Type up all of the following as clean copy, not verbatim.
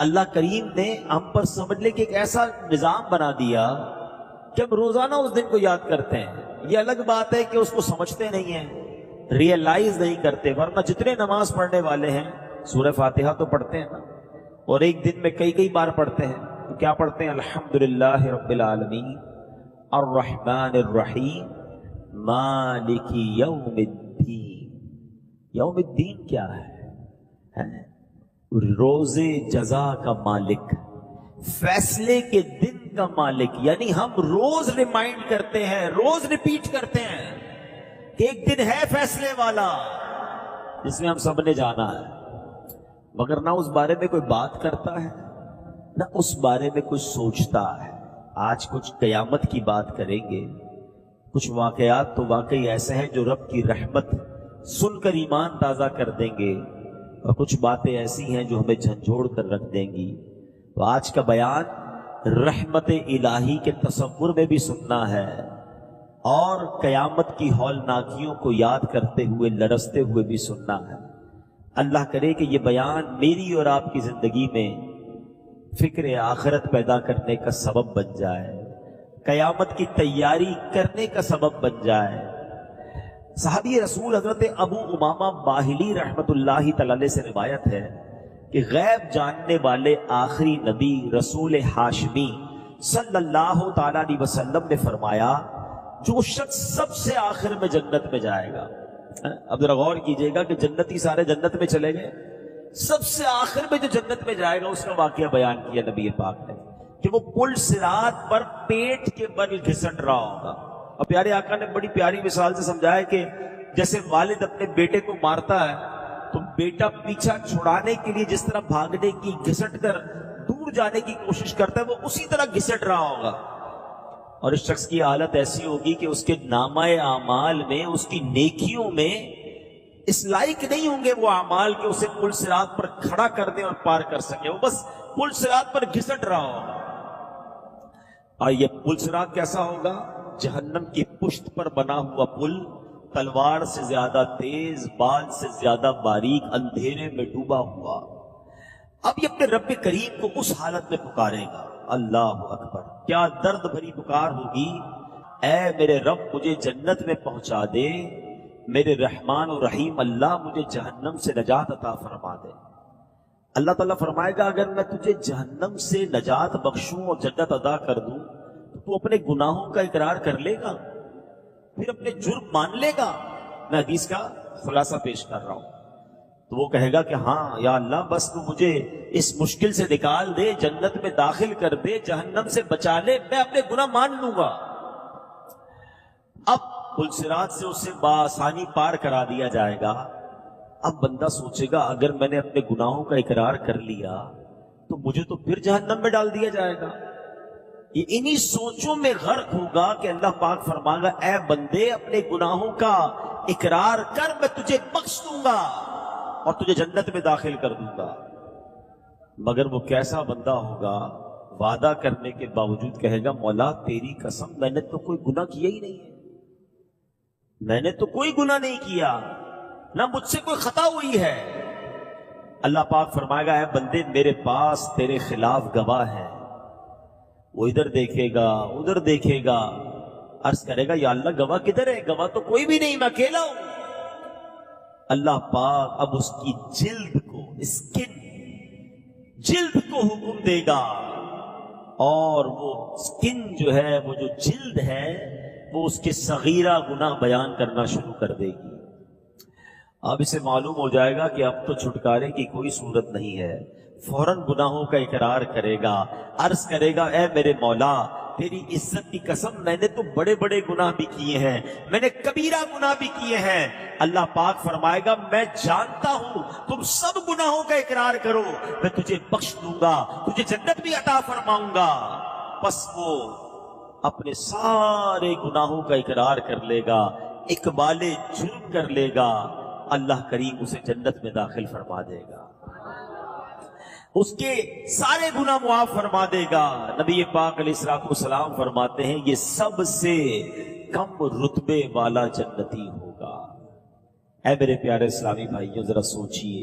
اللہ کریم نے ہم پر سمجھنے کے ایک ایسا نظام بنا دیا کہ ہم روزانہ اس دن کو یاد کرتے ہیں. یہ الگ بات ہے کہ اس کو سمجھتے نہیں ہیں، ریئلائز نہیں کرتے، ورنہ جتنے نماز پڑھنے والے ہیں سورہ فاتحہ تو پڑھتے ہیں نا، اور ایک دن میں کئی بار پڑھتے ہیں. تو کیا پڑھتے ہیں؟ الحمدللہ رب العالمین الرحمن الرحیم مالک یوم الدین. یوم الدین کیا ہے؟ روز جزا کا مالک، فیصلے کے دن کا مالک. یعنی ہم روز ریمائنڈ کرتے ہیں، روز ریپیٹ کرتے ہیں کہ ایک دن ہے فیصلے والا جس میں ہم سب نے جانا ہے، مگر نہ اس بارے میں کوئی بات کرتا ہے نہ اس بارے میں کوئی سوچتا ہے. آج کچھ قیامت کی بات کریں گے. کچھ واقعات تو واقعی ایسے ہیں جو رب کی رحمت سن کر ایمان تازہ کر دیں گے، اور کچھ باتیں ایسی ہیں جو ہمیں جھنجھوڑ کر رکھ دیں گی. تو آج کا بیان رحمت الہی کے تصور میں بھی سننا ہے، اور قیامت کی ہولناکیوں کو یاد کرتے ہوئے لرزتے ہوئے بھی سننا ہے. اللہ کرے کہ یہ بیان میری اور آپ کی زندگی میں فکر آخرت پیدا کرنے کا سبب بن جائے، قیامت کی تیاری کرنے کا سبب بن جائے. صحابی رسول حضرت ابو امامہ باہلی رحمت اللہ تعالی علیہ سے روایت ہے کہ غیب جاننے والے آخری نبی رسول ہاشمی صلی اللہ تعالی علیہ وسلم نے فرمایا، جو شخص سب سے آخر میں جنت میں جائے گا. اب ذرا غور کیجئے گا کہ جنتی سارے جنت میں چلے گئے، سب سے آخر میں جو جنت میں جائے گا اس کا واقعہ بیان کیا نبی پاک نے کہ وہ پل صراط پر پیٹ کے بل گھسٹ رہا ہوگا. اور پیارے آقا نے بڑی پیاری مثال سے سمجھایا کہ جیسے والد اپنے بیٹے کو مارتا ہے تو بیٹا پیچھا چھڑانے کے لیے جس طرح بھاگنے کی، گھسٹ کر دور جانے کی کوشش کرتا ہے، وہ اسی طرح گھسٹ رہا ہوگا. اور اس شخص کی حالت ایسی ہوگی کہ اس کے نامہ اعمال میں، اس کی نیکیوں میں اس لائق نہیں ہوں گے وہ اعمال کہ اسے پل صراط پر کھڑا کر دیں اور پار کر سکے. وہ بس پل صراط پر گھسٹ رہا ہوگا. اور یہ پل صراط کیسا ہوگا؟ جہنم کی پشت پر بنا ہوا پل، تلوار سے زیادہ تیز، بال سے زیادہ باریک، اندھیرے میں ڈوبا ہوا. اب یہ اپنے رب کریم کو اس حالت میں پکارے گا. اللہ اکبر، کیا درد بھری پکار ہوگی. اے میرے رب مجھے جنت میں پہنچا دے، میرے رحمان و رحیم اللہ مجھے جہنم سے نجات عطا فرما دے. اللہ تعالیٰ فرمائے گا اگر میں تجھے جہنم سے نجات بخشوں اور جنت عطا کر دوں تو اپنے گناہوں کا اقرار کر لے گا، پھر اپنے جرم مان لے گا. میں حدیث کا خلاصہ پیش کر رہا ہوں. تو وہ کہے گا کہ ہاں یا اللہ بس تو مجھے اس مشکل سے نکال دے، جنت میں داخل کر دے، جہنم سے بچا لے، میں اپنے گناہ مان لوں گا. اب پل صراط سے اسے بآسانی پار کرا دیا جائے گا. اب بندہ سوچے گا اگر میں نے اپنے گناہوں کا اقرار کر لیا تو مجھے تو پھر جہنم میں ڈال دیا جائے گا. یہ انہی سوچوں میں غرق ہوگا کہ اللہ پاک فرمائے گا اے بندے اپنے گناہوں کا اقرار کر، میں تجھے بخش دوں گا اور تجھے جنت میں داخل کر دوں گا. مگر وہ کیسا بندہ ہوگا، وعدہ کرنے کے باوجود کہے گا مولا تیری قسم میں نے تو کوئی گناہ کیا ہی نہیں ہے، میں نے تو کوئی گناہ نہیں کیا، نہ مجھ سے کوئی خطا ہوئی ہے. اللہ پاک فرمائے گا اے بندے میرے پاس تیرے خلاف گواہ ہے. وہ ادھر دیکھے گا ادھر دیکھے گا، عرض کرے گا یا اللہ گواہ کدھر ہے؟ گواہ تو کوئی بھی نہیں، میں اکیلا ہوں. اللہ پاک اب اس کی جلد کو، اسکن جلد کو حکم دے گا، اور وہ اسکن جو ہے، وہ جو جلد ہے، وہ اس کے صغیرہ گناہ بیان کرنا شروع کر دے گی. اب اسے معلوم ہو جائے گا کہ اب تو چھٹکارے کی کوئی صورت نہیں ہے. فوراً گناہوں کا اقرار کرے گا، عرض کرے گا اے میرے مولا تیری عزت کی قسم میں نے تو بڑے بڑے گناہ بھی کیے ہیں، میں نے کبیرہ گناہ بھی کیے ہیں. اللہ پاک فرمائے گا میں جانتا ہوں تم سب گناہوں کا اقرار کرو، میں تجھے بخش دوں گا، تجھے جنت بھی عطا فرماؤں گا. پس وہ اپنے سارے گناہوں کا اقرار کر لے گا، اقبال جرم کر لے گا. اللہ کریم اسے جنت میں داخل فرما دے گا، اس کے سارے گناہ معاف فرما دے گا. نبی پاک علیہ الصلوۃ والسلام فرماتے ہیں یہ سب سے کم رتبے والا جنتی ہوگا. اے میرے پیارے اسلامی بھائیوں ذرا سوچئے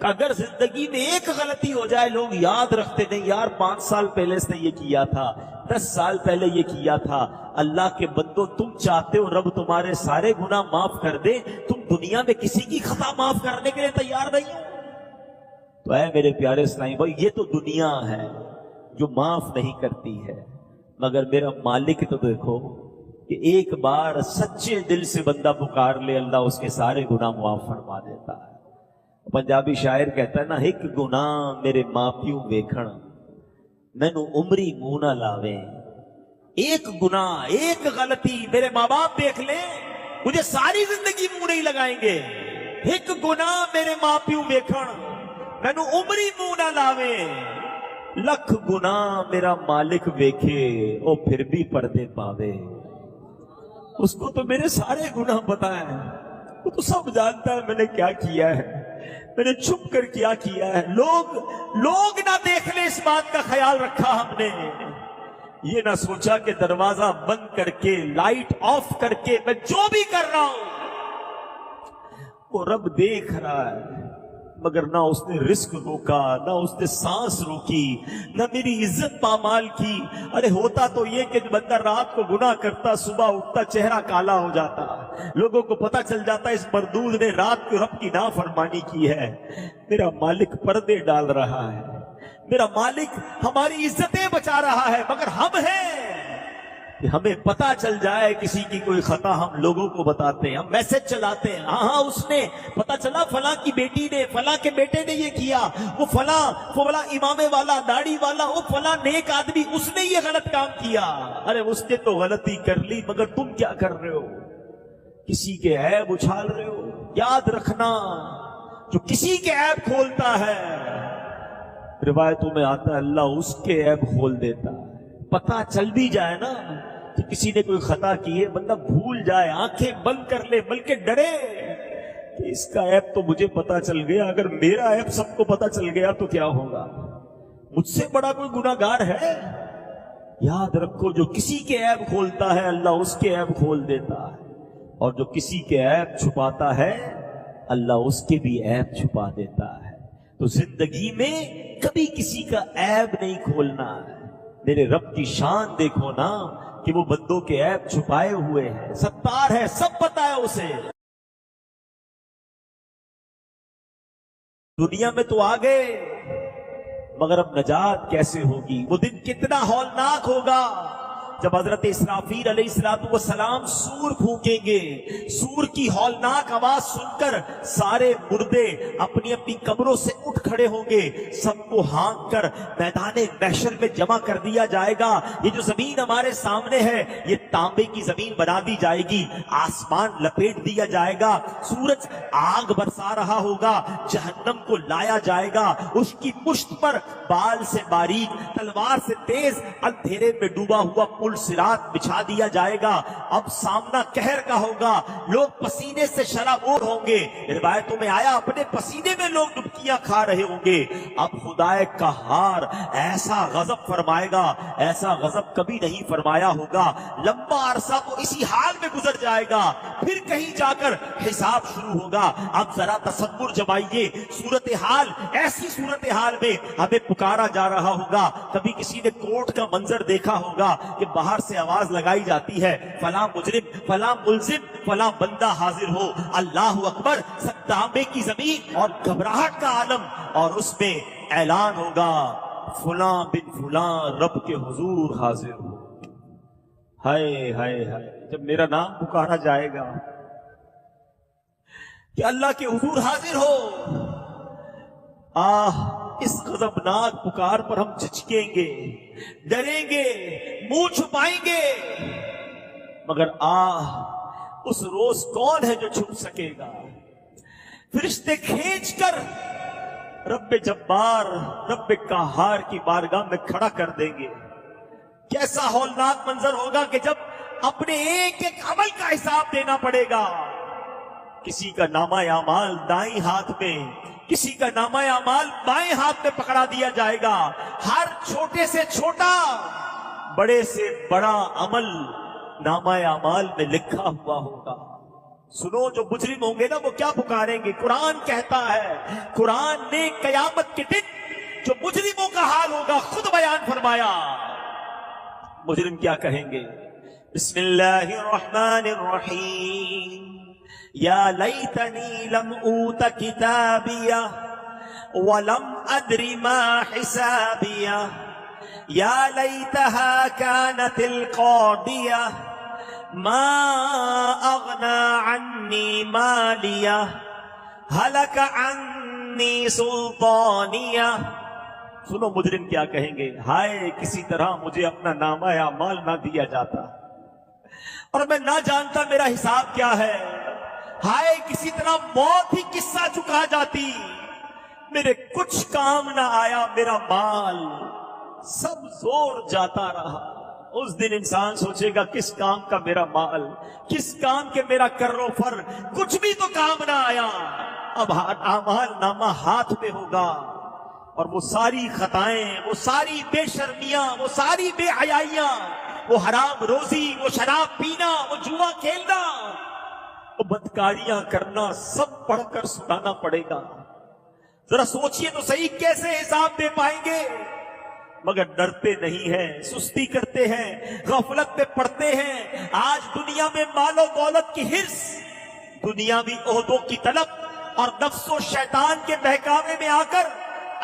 کہ اگر زندگی میں ایک غلطی ہو جائے لوگ یاد رکھتے نہیں، یار 5 سال پہلے اس نے یہ کیا تھا، 10 سال پہلے یہ کیا تھا۔ اللہ کے بندو، تم چاہتے ہو رب تمہارے سارے گناہ معاف کر دے، تم دنیا میں کسی کی خطا معاف کرنے کے لیے تیار نہیں ہو؟ تو اے میرے پیارے اسلامی بھائی، یہ تو دنیا ہے جو معاف نہیں کرتی ہے، مگر میرا مالک تو دیکھو کہ ایک بار سچے دل سے بندہ پکار لے، اللہ اس کے سارے گناہ معاف فرما دیتا ہے۔ پنجابی شاعر کہتا ہے نا، ایک گناہ میرے ماں پیو ویکھن مینوں عمری منہ نہ لاوے۔ ایک گناہ، ایک غلطی میرے ماں باپ دیکھ لیں، مجھے ساری زندگی منہ نہیں لگائیں گے۔ ایک گناہ میرے ماں پیو ویکھن مینوں عمری منہ نہ لاوے۔ لکھ گناہ میرا مالک ویکھے او پھر بھی پردے پاوے۔ اس کو تو میرے سارے گناہ پتا ہے، وہ تو سب جانتا ہے میں نے کیا کیا ہے، میں نے چھپ کر کیا کیا ہے۔ لوگ نہ دیکھ لیں، اس بات کا خیال رکھا ہم نے۔ یہ نہ سوچا کہ دروازہ بند کر کے، لائٹ آف کر کے میں جو بھی کر رہا ہوں وہ رب دیکھ رہا ہے، مگر نہ اس نے رزق روکا، نہ اس نے سانس روکی، نہ میری عزت پامال کی۔ ارے ہوتا تو یہ کہ بندہ رات کو گناہ کرتا، صبح اٹھتا چہرہ کالا ہو جاتا، لوگوں کو پتہ چل جاتا اس مردود نے رات کو رب کی نافرمانی کی ہے۔ میرا مالک پردے ڈال رہا ہے، میرا مالک ہماری عزتیں بچا رہا ہے، مگر ہم ہیں کہ ہمیں پتہ چل جائے کسی کی کوئی خطا، ہم لوگوں کو بتاتے ہیں، ہم میسج چلاتے ہیں، ہاں اس نے پتہ چلا فلاں کی بیٹی نے، فلاں کے بیٹے نے یہ کیا، وہ فلاں امامے والا، داڑھی والا، وہ فلاں نیک آدمی، اس نے یہ غلط کام کیا۔ ارے اس نے تو غلطی کر لی، مگر تم کیا کر رہے ہو؟ کسی کے عیب اچھال رہے ہو۔ یاد رکھنا، جو کسی کے عیب کھولتا ہے، روایتوں میں آتا ہے اللہ اس کے عیب کھول دیتا ہے۔ پتہ چل بھی جائے نا کہ کسی نے کوئی خطا کی ہے، بندہ بھول جائے، آنکھیں بند کر لے، بلکہ ڈرے کہ اس کا عیب تو مجھے پتا چل گیا، اگر میرا عیب سب کو پتا چل گیا تو کیا ہوگا؟ مجھ سے بڑا کوئی گناہگار ہے؟ یاد رکھو، جو کسی کے عیب کھولتا ہے اللہ اس کے عیب کھول دیتا ہے، اور جو کسی کے عیب چھپاتا ہے اللہ اس کے بھی عیب چھپا دیتا ہے۔ تو زندگی میں کبھی کسی کا عیب نہیں کھولنا ہے۔ میرے رب کی شان دیکھو نا کہ وہ بندوں کے عیب چھپائے ہوئے ہیں، ستار ہے، سب پتا ہے اسے۔ دنیا میں تو آ گئے، مگر اب نجات کیسے ہوگی؟ وہ دن کتنا ہولناک ہوگا جب حضرت اسرافیل علیہ السلام سور پھونکیں گے۔ سور کی ہولناک آواز سن کر سارے مردے اپنی اپنی قبروں سے اٹھ کھڑے ہوں گے، سب کو ہانک کر میدان محشر میں جمع کر دیا جائے گا۔ یہ جو زمین ہمارے سامنے ہے یہ تانبے کی زمین بنا دی جائے گی، آسمان لپیٹ دیا جائے گا، سورج آگ برسا رہا ہوگا، جہنم کو لایا جائے گا، اس کی پشت پر بال سے باریک، تلوار سے تیز، اندھیرے میں ڈوبا ہوا پل صراط بچھا دیا جائے گا۔ اب سامنا قہر کا ہوگا، لوگ پسینے سے شرابور ہوں گے، روایتوں میں آیا اپنے پسینے میں لوگ ڈبکیاں کھا رہے ہوں گے۔ اب خدائے قہار ایسا غضب فرمائے گا، ایسا غضب کبھی نہیں فرمایا ہوگا۔ لمبا عرصہ تو اسی حال میں گزر جائے گا، پھر کہیں جا کر حساب شروع ہوگا۔ اب ذرا تصور جمائیے، صورتحال ایسی صورتحال میں ہمیں پکارا جا رہا ہوگا۔ کبھی کسی نے کورٹ کا منظر دیکھا ہوگا کہ باہر سے آواز لگائی جاتی ہے، فلاں مجرم، فلاں ملزم، فلاں بندہ حاضر ہو، اللہ اکبر، تانبے کی زمین اور گھبراہٹ کا عالم، اور اس میں اعلان ہوگا فلاں بن فلاں رب کے حضور حاضر ہو۔ ہائے ہائے ہائے، جب میرا نام پکارا جائے گا کہ اللہ کے حضور حاضر ہو، اس غضبناک پکار پر ہم جھجکیں گے، ڈریں گے، منہ چھپائیں گے، مگر اس روز کون ہے جو چھپ سکے گا؟ فرشتے کھینچ کر رب جبار، رب قہار کی بارگاہ میں کھڑا کر دیں گے۔ کیسا ہولناک منظر ہوگا کہ جب اپنے ایک ایک عمل کا حساب دینا پڑے گا۔ کسی کا نامہ اعمال دائیں ہاتھ میں، کسی کا نامہ اعمال بائیں ہاتھ میں پکڑا دیا جائے گا۔ ہر چھوٹے سے چھوٹا، بڑے سے بڑا عمل نامہ اعمال میں لکھا ہوا ہوگا۔ سنو جو مجرم ہوں گے نا وہ کیا پکاریں گے. قرآن کہتا ہے, قرآن نے قیامت کے دن جو مجرموں کا حال ہوگا خود بیان فرمایا. مجرم کیا کہیں گے؟ بسم اللہ الرحمن الرحیم. یا لیتنی لم اوت کتابیہ ولم ادر ما حسابیہ یا لیتہا کانت القاضیہ ما اغنا عنی مالیہ ہلک عنی سلطانیہ. سنو مجرم کیا کہیں گے, ہائے کسی طرح مجھے اپنا نامہ اعمال نہ دیا جاتا اور میں نہ جانتا میرا حساب کیا ہے. ہائے کسی طرح موت ہی قصہ چکا جاتی, میرے کچھ کام نہ آیا, میرا مال سب زور جاتا رہا. اس دن انسان سوچے گا کس کام کا میرا مال, کس کام کے میرا کر و فر, کچھ بھی تو کام نہ آیا. اب اعمال نامہ ہاتھ میں ہوگا اور وہ ساری خطائیں, وہ ساری بے شرمیاں, وہ ساری بے حیائیاں, وہ حرام روزی, وہ شراب پینا, وہ جوا کھیلنا, وہ بدکاریاں کرنا سب پڑھ کر سنانا پڑے گا. ذرا سوچئے تو صحیح کیسے حساب دے پائیں گے. مگر ڈرتے نہیں ہیں, سستی کرتے ہیں, غفلت میں پڑتے ہیں. آج دنیا میں مال و دولت کی حرص, دنیاوی عہدوں کی طلب اور نفس و شیطان کے بہکاوے میں آ کر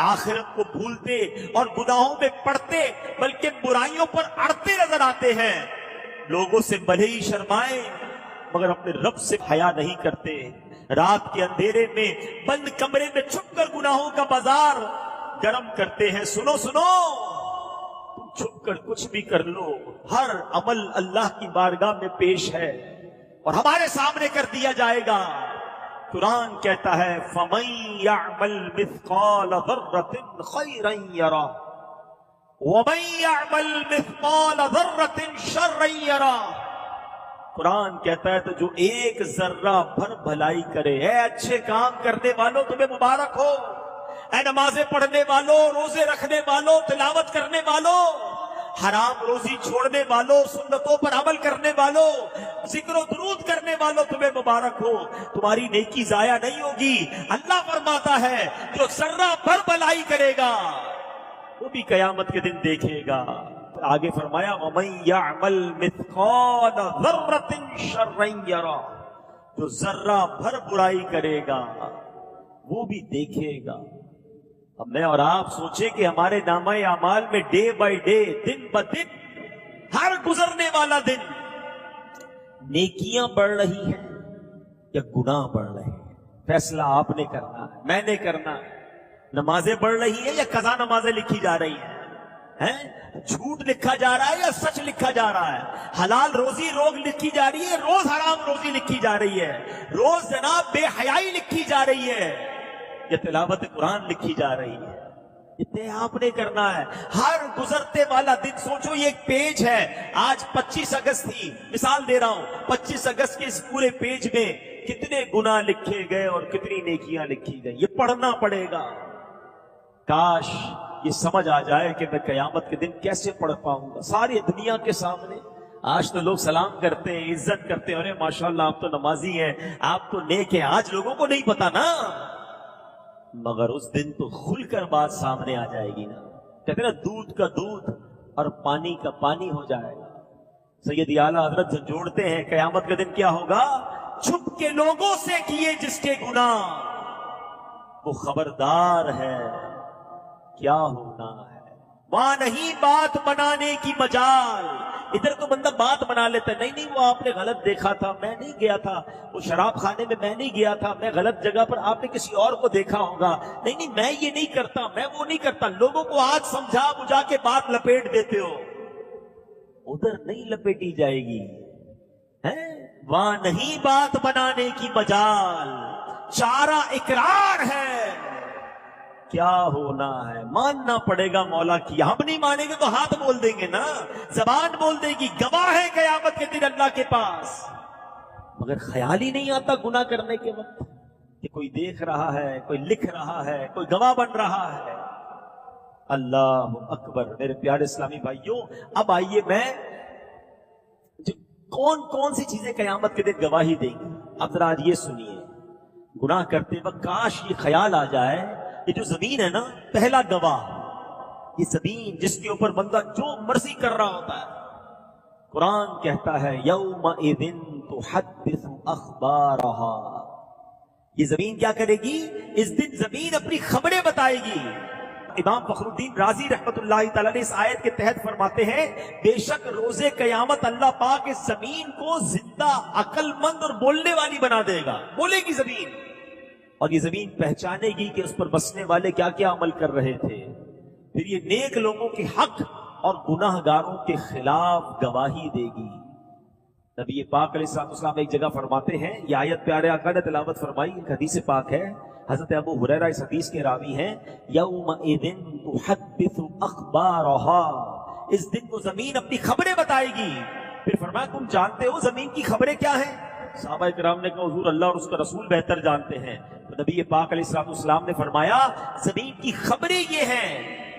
آخرت کو بھولتے اور گناہوں میں پڑتے بلکہ برائیوں پر اڑتے نظر آتے ہیں. لوگوں سے بھلے ہی شرمائیں مگر اپنے رب سے حیا نہیں کرتے. رات کے اندھیرے میں بند کمرے میں چھپ کر گناہوں کا بازار گرم کرتے ہیں. سنو سنو, تم چھپ کر کچھ بھی کر لو, ہر عمل اللہ کی بارگاہ میں پیش ہے اور ہمارے سامنے کر دیا جائے گا. قرآن کہتا ہے فَمَن يَعْمَلْ مِثْقَالَ ذَرَّةٍ خَيْرًا يَرَهُ وَمَن يَعْمَلْ مِثْقَالَ ذَرَّةٍ شَرًّا يَرَهُ. قرآن کہتا ہے تو جو ایک ذرہ بھر بھلائی کرے, اے اچھے کام کرنے والوں تمہیں مبارک ہو, اے نمازیں پڑھنے والوں, روزے رکھنے والوں, تلاوت کرنے والوں, حرام روزی چھوڑنے والوں, سنتوں پر عمل کرنے والوں, ذکر و درود کرنے والوں تمہیں مبارک ہو, تمہاری نیکی ضائع نہیں ہوگی. اللہ فرماتا ہے جو ذرہ بھر بھلائی کرے گا وہ بھی قیامت کے دن دیکھے گا. آگے فرمایا وَمَن يَعْمَلْ مِثْقَالَ ذَرَّةٍ شَرًّا يَرَهُ. جو ذرہ بھر برائی کرے گا وہ بھی دیکھے گا. اب میں اور آپ سوچیں کہ ہمارے نامہ اعمال میں ڈے بائی ڈے, دن بہ دن, ہر گزرنے والا دن نیکیاں بڑھ رہی ہیں یا گناہ بڑھ رہے ہیں. فیصلہ آپ نے کرنا ہے, میں نے کرنا ہے. نمازیں بڑھ رہی ہیں یا قضا نمازیں لکھی جا رہی ہیں, جھوٹ لکھا جا رہا ہے یا سچ لکھا جا رہا ہے, حلال روزی روز لکھی جا رہی ہے, روز حرام روزی لکھی جا رہی ہے, روز جناب بے حیائی لکھی جا رہی ہے, یہ تلاوت قرآن لکھی جا رہی ہے. اتنے آپ نے کرنا ہے. ہر گزرتے والا دن سوچو یہ ایک پیج ہے. آج 25 اگست تھی, مثال دے رہا ہوں, 25 اگست کے اس پورے پیج میں کتنے گناہ لکھے گئے اور کتنی نیکیاں لکھی گئی. یہ پڑھنا پڑے گا. کاش یہ سمجھ آ جائے کہ میں قیامت کے دن کیسے پڑھ پاؤں گا ساری دنیا کے سامنے. آج تو لوگ سلام کرتے ہیں, عزت کرتے ہیں, ارے ماشاءاللہ آپ تو نمازی ہیں, آپ تو نیک ہیں. آج لوگوں کو نہیں پتا نا, مگر اس دن تو کھل کر بات سامنے آ جائے گی نا. کہتے ہیں نا دودھ کا دودھ اور پانی کا پانی ہو جائے گا. سید اعلیٰ حضرت جو جوڑتے ہیں قیامت کا دن کیا ہوگا, چھپ کے لوگوں سے کیے جس کے گناہ وہ خبردار ہے کیا ہونا ہے. وہاں نہیں بات بنانے کی مجال. ادھر تو بندہ بات بنا لیتا ہے, نہیں وہ آپ نے غلط دیکھا تھا, میں نہیں گیا تھا, وہ شراب خانے میں میں نہیں گیا تھا, میں غلط جگہ پر, آپ نے کسی اور کو دیکھا ہوگا, نہیں میں یہ نہیں کرتا, میں وہ نہیں کرتا. لوگوں کو آج سمجھا بجھا کے بات لپیٹ دیتے ہو, ادھر نہیں لپیٹی جائے گی. وہاں نہیں بات بنانے کی مجال, چارہ اقرار ہے کیا ہونا ہے. ماننا پڑے گا مولا کی. ہم نہیں مانیں گے تو ہاتھ بول دیں گے نا, زبان بول دے گی, گواہ ہے قیامت کے دن اللہ کے پاس. مگر خیال ہی نہیں آتا گناہ کرنے کے وقت کہ کوئی دیکھ رہا ہے, کوئی لکھ رہا ہے, کوئی گواہ بن رہا ہے. اللہ اکبر. میرے پیارے اسلامی بھائیوں, اب آئیے میں کون کون سی چیزیں قیامت کے دن گواہی دیں گی. اب ذرا آج یہ سنیے، گناہ کرتے وقت کاش یہ خیال آ جائے، یہ جو زمین ہے نا، پہلا گواہ، یہ زمین جس کے اوپر بندہ جو مرضی کر رہا ہوتا ہے، قرآن کہتا ہے یومئذ تحدث اخبارہا، یہ زمین کیا کرے گی؟ اس دن زمین اپنی خبریں بتائے گی۔ امام فخر الدین رازی رحمت اللہ تعالیٰ نے اس آیت کے تحت فرماتے ہیں بے شک روز قیامت اللہ پاک اس زمین کو زندہ، عقل مند اور بولنے والی بنا دے گا، بولے گی زمین، اور یہ زمین پہچانے گی کہ اس پر بسنے والے کیا کیا عمل کر رہے تھے، پھر یہ نیک لوگوں کے حق اور گناہ گاروں کے خلاف گواہی دے گی۔ نبی پاک علیہ السلام ایک جگہ فرماتے ہیں، یہ آیت پیارے آقا نے تلاوت فرمائی، ایک حدیث پاک ہے، حضرت ابو ہریرہ اس حدیث کے راوی ہیں، یومئذ تحدث اخبارہا، اس دن کو زمین اپنی خبریں بتائے گی۔ پھر فرمایا تم جانتے ہو زمین کی خبریں کیا ہیں؟ صحابہ کرام نے کہا حضور اللہ اور اس کا رسول بہتر جانتے ہیں۔ تو نبی پاک علیہ السلام نے فرمایا زمین کی خبریں یہ ہیں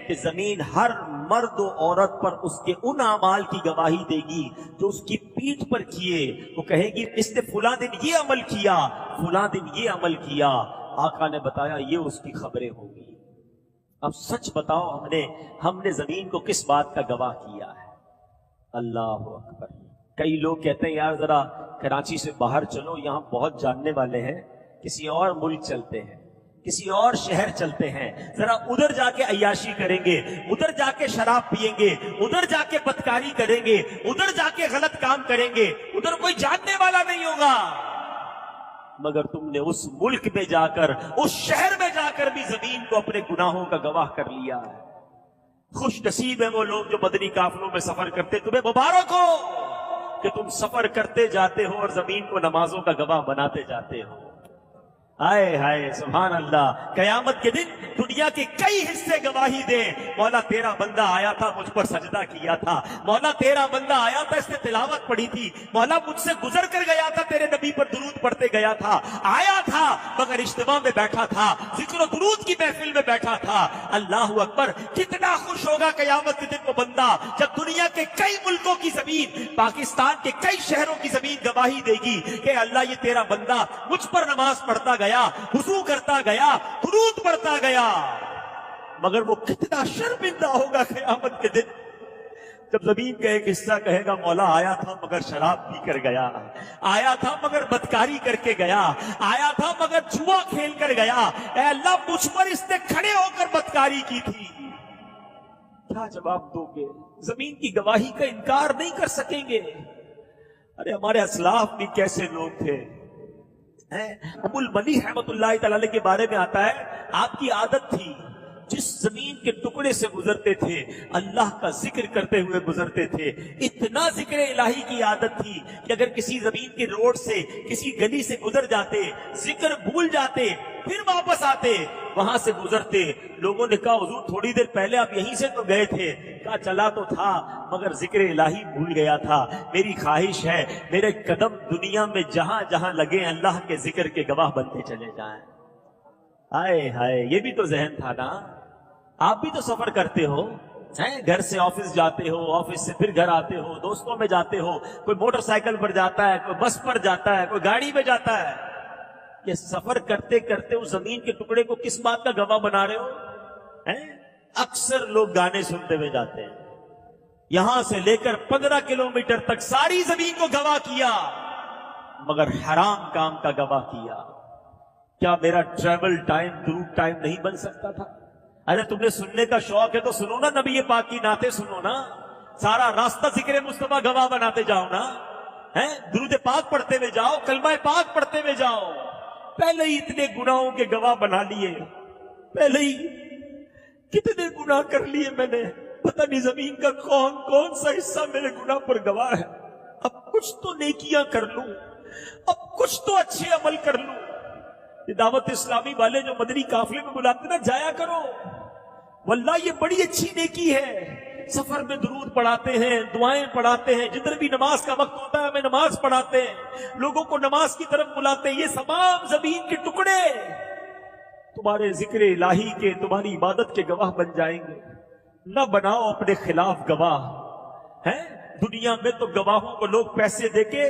کہ زمین ہر مرد و عورت پر اس کے ان اعمال کی گواہی دے گی جو اس کی پیٹھ پر کیے، وہ کہے گی اس نے فلاں دن یہ عمل کیا، فلاں دن یہ عمل کیا۔ آقا نے بتایا یہ اس کی خبریں ہوں گی۔ اب سچ بتاؤ ہم نے زمین کو کس بات کا گواہ کیا ہے؟ اللہ اکبر۔ کئی لوگ کہتے ہیں یار ذرا کراچی سے باہر چلو، یہاں بہت جاننے والے ہیں، کسی اور ملک چلتے ہیں، کسی اور شہر چلتے ہیں، ذرا ادھر جا کے عیاشی کریں گے، ادھر جا کے شراب پیئیں گے، ادھر جا کے بدکاری کریں گے، ادھر جا کے غلط کام کریں گے، ادھر کوئی جاننے والا نہیں ہوگا۔ مگر تم نے اس ملک میں جا کر، اس شہر میں جا کر بھی زمین کو اپنے گناہوں کا گواہ کر لیا ہے۔ خوش نصیب ہیں وہ لوگ جو مدنی قافلوں میں سفر کرتے، تمہیں مبارک ہو کہ تم سفر کرتے جاتے ہو اور زمین کو نمازوں کا گواہ بناتے جاتے ہو۔ آئے ہائے سبحان اللہ، قیامت کے دن دنیا کے کئی حصے گواہی دیں، مولا تیرا بندہ آیا تھا مجھ پر سجدہ کیا تھا، مولا تیرا بندہ آیا تھا اس نے تلاوت پڑھی تھی، مولا مجھ سے گزر کر گیا تھا تیرے نبی پر درود پڑھتے گیا تھا، آیا تھا مگر اجتماع میں بیٹھا تھا، ذکر و درود کی محفل میں بیٹھا تھا۔ اللہ اکبر، کتنا خوش ہوگا قیامت کے دن وہ بندہ جب دنیا کے کئی ملکوں کی زمین، پاکستان کے کئی شہروں کی زمین گواہی دے گی کہ اللہ یہ تیرا بندہ مجھ پر نماز پڑھتا گیا، وضو کرتا گیا، درود پڑھتا گیا۔ مگر وہ کتنا شرمندہ ہوگا قیامت کے دن جب زمین کا ایک حصہ کہے گا مولا آیا تھا مگر شراب پی کر گیا، آیا تھا مگر بدکاری کر کے گیا، آیا تھا مگر جوا کھیل کر گیا، اے اللہ مجھ پر اس نے کھڑے ہو کر بدکاری کی تھی۔ کیا جواب دو گے؟ زمین کی گواہی کا انکار نہیں کر سکیں گے۔ ارے ہمارے اسلاف بھی کیسے لوگ تھے۔ ابو الملی رحمت اللہ تعالی کے بارے میں آتا ہے آپ کی عادت تھی جس زمین کے ٹکڑے سے گزرتے تھے اللہ کا ذکر کرتے ہوئے گزرتے تھے، اتنا ذکر الہی کی عادت تھی کہ اگر کسی زمین کے روڈ سے کسی گلی سے گزر جاتے، ذکر بھول جاتے، پھر واپس آتے، وہاں سے گزرتے، لوگوں نے کہا حضور تھوڑی دیر پہلے آپ یہیں سے تو گئے تھے، کہا چلا تو تھا مگر ذکر الہی بھول گیا تھا، میری خواہش ہے میرے قدم دنیا میں جہاں جہاں لگے اللہ کے ذکر کے گواہ بنتے چلے جائیں۔ ہائے ہائے، یہ بھی تو ذہن تھا نا۔ آپ بھی تو سفر کرتے ہو، گھر سے آفس جاتے ہو، آفس سے پھر گھر آتے ہو، دوستوں میں جاتے ہو، کوئی موٹر سائیکل پر جاتا ہے، کوئی بس پر جاتا ہے، کوئی گاڑی میں جاتا ہے۔ یہ سفر کرتے کرتے اس زمین کے ٹکڑے کو کس بات کا گواہ بنا رہے ہو؟ اکثر لوگ گانے سنتے ہوئے جاتے ہیں، یہاں سے لے کر 15 کلومیٹر تک ساری زمین کو گواہ کیا مگر حرام کام کا گواہ کیا۔ کیا میرا ٹریول ٹائم درود ٹائم نہیں بن سکتا تھا؟ ارے تم نے سننے کا شوق ہے تو سنو نا، نبی پاک کی نعتیں سنو نا، سارا راستہ ذکر مصطفیٰ گواہ بناتے جاؤ نا، درود پاک پڑھتے ہوئے جاؤ، کلمہ پاک پڑھتے ہوئے جاؤ۔ پہلے ہی اتنے گناہوں کے گواہ بنا لیے، پہلے ہی کتنے گناہ کر لیے میں نے، پتہ نہیں زمین کا کون کون سا حصہ میرے گناہ پر گواہ ہے۔ اب کچھ تو نیکیاں کر لوں، اب کچھ تو اچھے عمل کر لوں۔ یہ دعوت اسلامی والے جو مدنی قافلے میں بلاتے نا، جایا کرو، واللہ یہ بڑی اچھی نیکی ہے۔ سفر میں درود پڑھاتے ہیں، دعائیں پڑھاتے ہیں، جدھر بھی نماز کا وقت ہوتا ہے ہمیں نماز پڑھاتے ہیں، لوگوں کو نماز کی طرف بلاتے ہیں۔ یہ تمام زمین کے ٹکڑے تمہارے ذکر الہی کے، تمہاری عبادت کے گواہ بن جائیں گے۔ نہ بناؤ اپنے خلاف گواہ۔ دنیا میں تو گواہوں کو لوگ پیسے دے کے